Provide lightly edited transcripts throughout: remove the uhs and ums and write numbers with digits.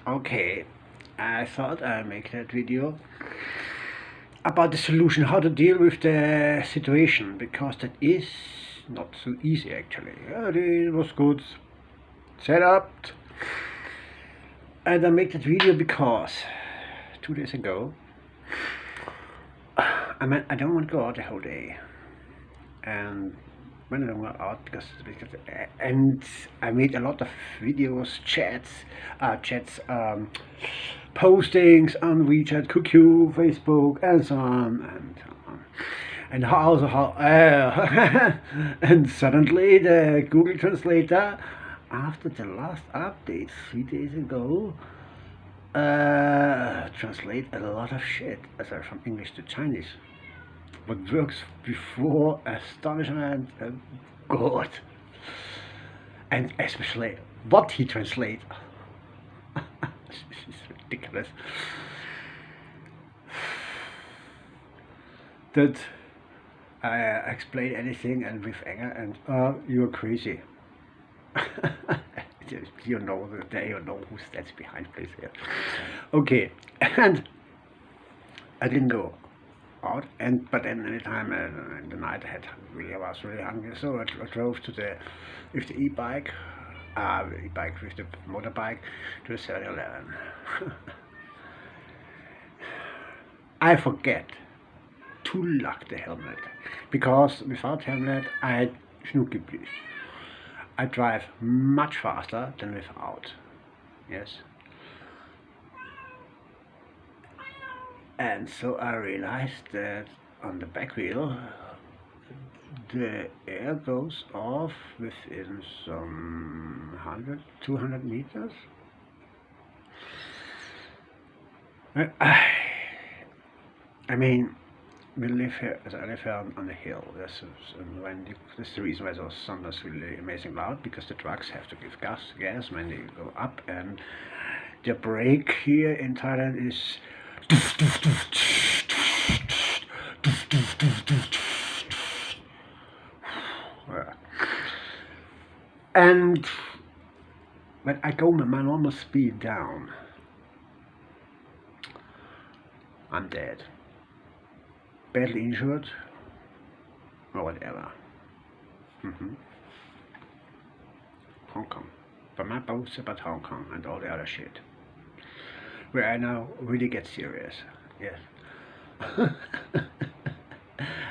Okay, I thought I'd make that video about the solution, how to deal with the situation, because that is not so easy actually. It was good set up, and I make that video because 2 days ago I don't want to go out the whole day, and when I don't go out because and I made a lot of videos, postings on WeChat, QQ, Facebook, and so on, and also how and suddenly the Google Translator, after the last update 3 days ago, translate a lot of shit from English to Chinese. What works before astonishment and God, and especially what he translates. It's ridiculous. That I explain anything and with anger and you're crazy. You know who stands behind, please. Yeah. Okay, and I didn't go out, but then anytime in the night I was really hungry, so I drove with the e-bike, with the motorbike to the 7-Eleven. I forget to lock the helmet, because without helmet I drive much faster than without. Yes. And so I realized that on the back wheel the air goes off within some 100-200 meters. I mean, I live here on the hill. That's the reason why the sun is really amazing loud, because the trucks have to give gas when they go up, and the brake here in Thailand is and when I go my normal speed down, I'm dead, badly injured, or whatever. Hong Kong. But my boast about Hong Kong and all the other shit, where I now really get serious. Yes.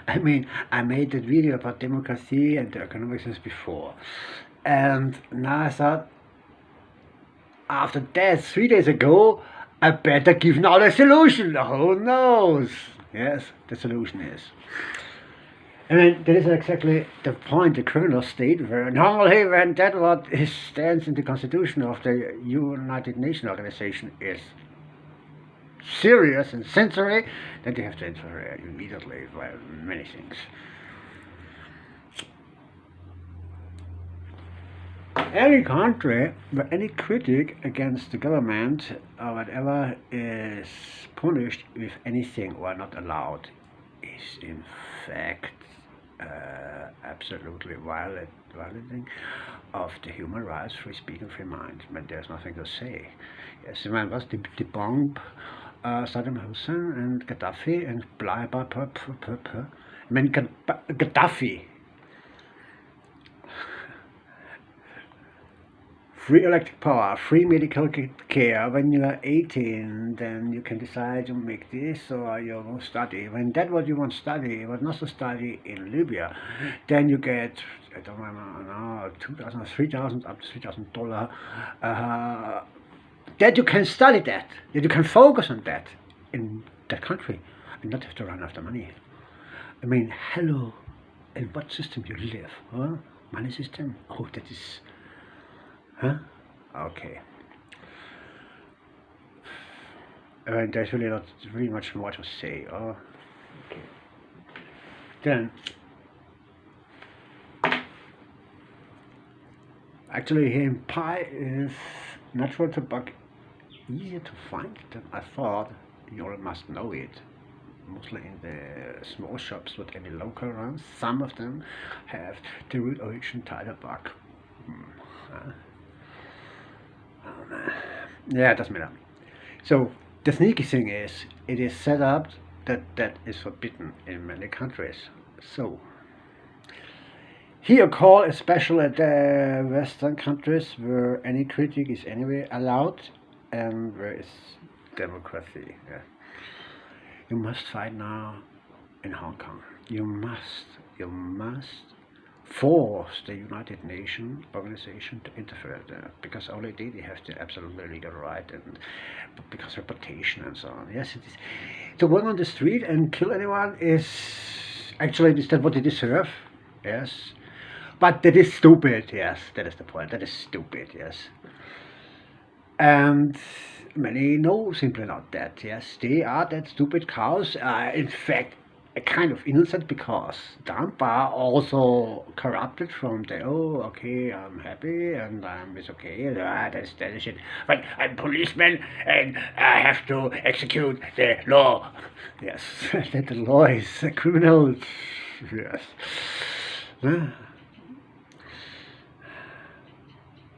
I mean, I made that video about democracy and the economic sense before, and now I thought, after that 3 days ago, I better give now the solution. Who knows? Yes, the solution is. I mean, that is exactly the point, the criminal state, where normally when that what stands in the constitution of the United Nations organization is serious and sensory, then they have to interfere immediately by many things. Any country where any critic against the government or whatever is punished with anything or not allowed is in fact absolutely violating of the human rights, free speech and free mind. But there's nothing to say. Yes, man was the bomb Saddam Hussein and Gaddafi and blah blah blah blah blah. I mean, Gaddafi, free electric power, free medical care. When you are 18, then you can decide to make this or you will study. When that what you want to study, but not to study in Libya, then you get, I don't remember, $2,000, $3,000, up to $3,000. That you can study that you can focus on that in that country and not have to run after money. I mean, hello, in what system you live? Huh? Money system? Oh, that is... Huh? Okay. There's really not really much more to say. Oh, okay. Then, actually, here in Pi is natural tobacco easier to find than I thought. You all must know it. Mostly in the small shops with any local runs. Some of them have the root origin Thai tobacco. Yeah, it doesn't matter. So the sneaky thing is, it is set up that that is forbidden in many countries. So here, call especially at the Western countries where any critic is anyway allowed, and where is democracy. Yeah. You must fight now in Hong Kong. You must force the United Nations organization to interfere there, because only they have the absolutely legal right, and because reputation and so on. Yes, it is. To walk on the street and kill anyone is actually, is that what they deserve? Yes. But that is stupid, yes, that is the point. That is stupid, yes. And many know simply not that, yes. They are that stupid cows. In fact, a kind of innocent, because Trump are also corrupted from the, oh, okay, I'm happy and it's okay, that is it. But I'm policeman and I have to execute the law. Yes, that the law is a criminal, yes.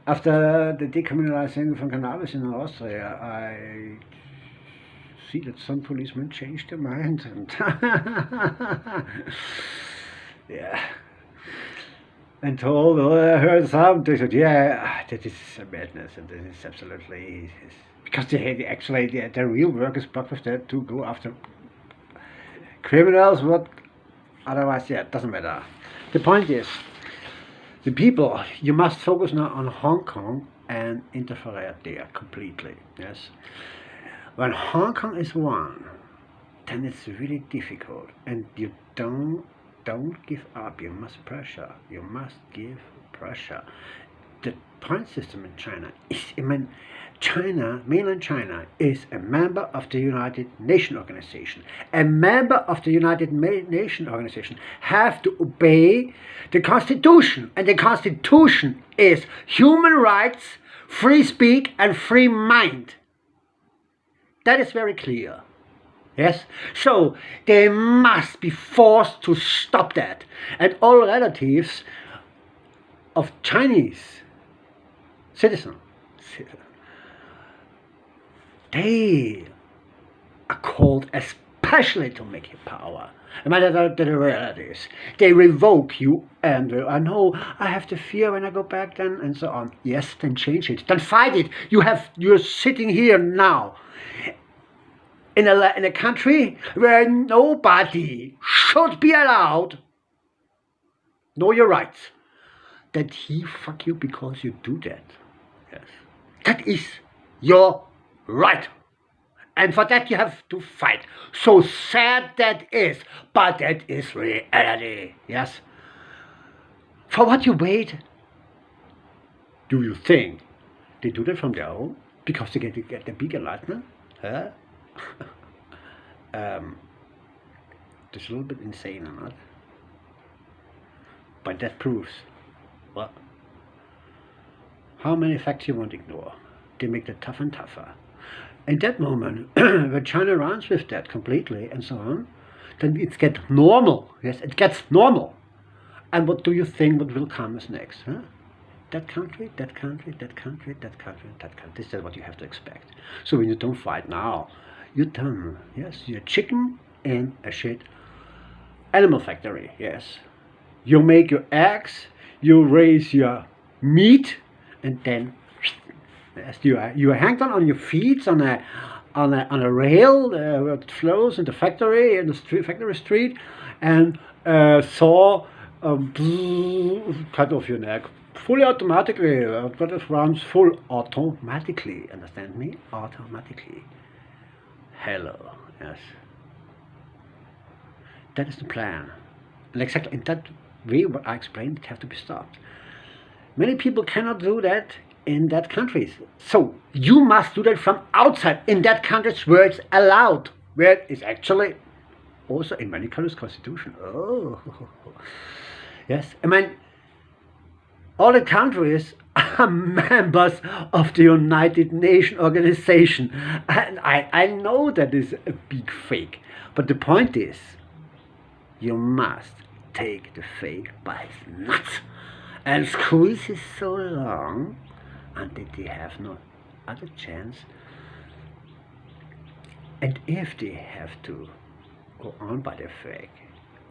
After the decriminalizing from cannabis in Austria, I see that some policemen changed their mind, and yeah, and told, oh, I heard some, they said, yeah, that is a madness, and this is absolutely, because they had actually, their real work is part of that, to go after criminals, what, otherwise, yeah, it doesn't matter. The point is, the people, you must focus now on Hong Kong and interfere there completely, yes. When Hong Kong is won, then it's really difficult, and you don't give up, you must pressure, you must give pressure. The point system in China is, I mean, China, mainland China, is a member of the United Nations organization. A member of the United Nations organization have to obey the Constitution, and the Constitution is human rights, free speech, and free mind. That is very clear. Yes, so they must be forced to stop that, and all relatives of Chinese citizens, they are called especially to make you power. No matter the relatives, they revoke you, and I know I have the fear when I go back then, and so on. Yes, then change it, then fight it. You're sitting here now in a country where nobody should be allowed know your rights. That he fuck you because you do that. Yes, that is your right. And for that you have to fight. So sad that is, but that is reality. Yes. For what you wait? Do you think they do that from their own? Because they get the big enlightenment? Huh? That's a little bit insane, or not? But that proves what? How many facts you won't ignore? They make that tougher and tougher. In that moment, when China runs with that completely and so on, then it gets normal. Yes, it gets normal. And what do you think what will come as next? Huh? That country, that country, that country, that country, that country. This is what you have to expect. So when you don't fight now, you're done. Yes, you're a chicken in a shit animal factory. Yes, you make your eggs, you raise your meat, and then yes, you are hanged on your feet on a rail that flows in the factory, in the factory street, and saw cut off your neck fully automatically. But it runs full automatically. Understand me? Automatically. Hello. Yes. That is the plan, and exactly in that way, what I explained, it has to be stopped. Many people cannot do that in that countries. So you must do that from outside, in that countries where it's allowed, where it is actually also in many countries constitution. Oh, yes. I mean, all the countries are members of the United Nations organization, and I know that is a big fake, but the point is, you must take the fake by its nuts and squeeze it so long until they have no other chance. And if they have to go on by the flag,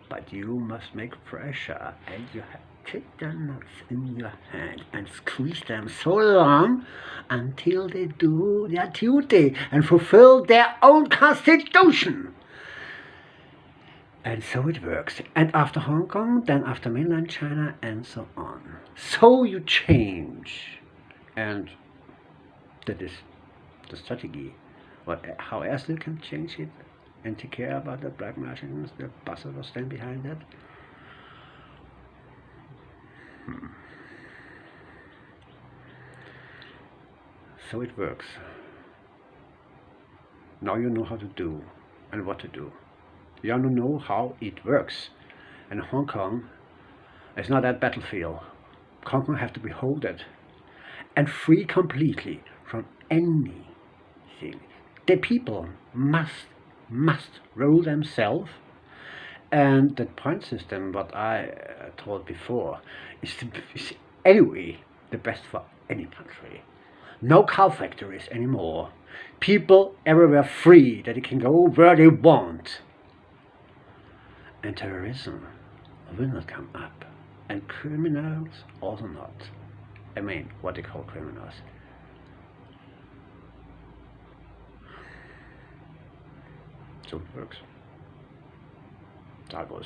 but you must make pressure, and you have take the nuts in your hand and squeeze them so long until they do their duty and fulfill their own constitution. And so it works. And after Hong Kong, then after mainland China, and so on. So you change. And that is the strategy. How else you can change it and take care about the black machines, the buses will stand behind that? So it works. Now you know how to do and what to do. You want to know how it works. And Hong Kong is not that battlefield. Hong Kong has to be holded and free completely from anything. The people must rule themselves. And the point system, what I told before, is anyway the best for any country. No cow factories anymore. People everywhere free, that they can go where they want. And terrorism will not come up. And criminals also not. I mean, what they call criminals. So it works. That was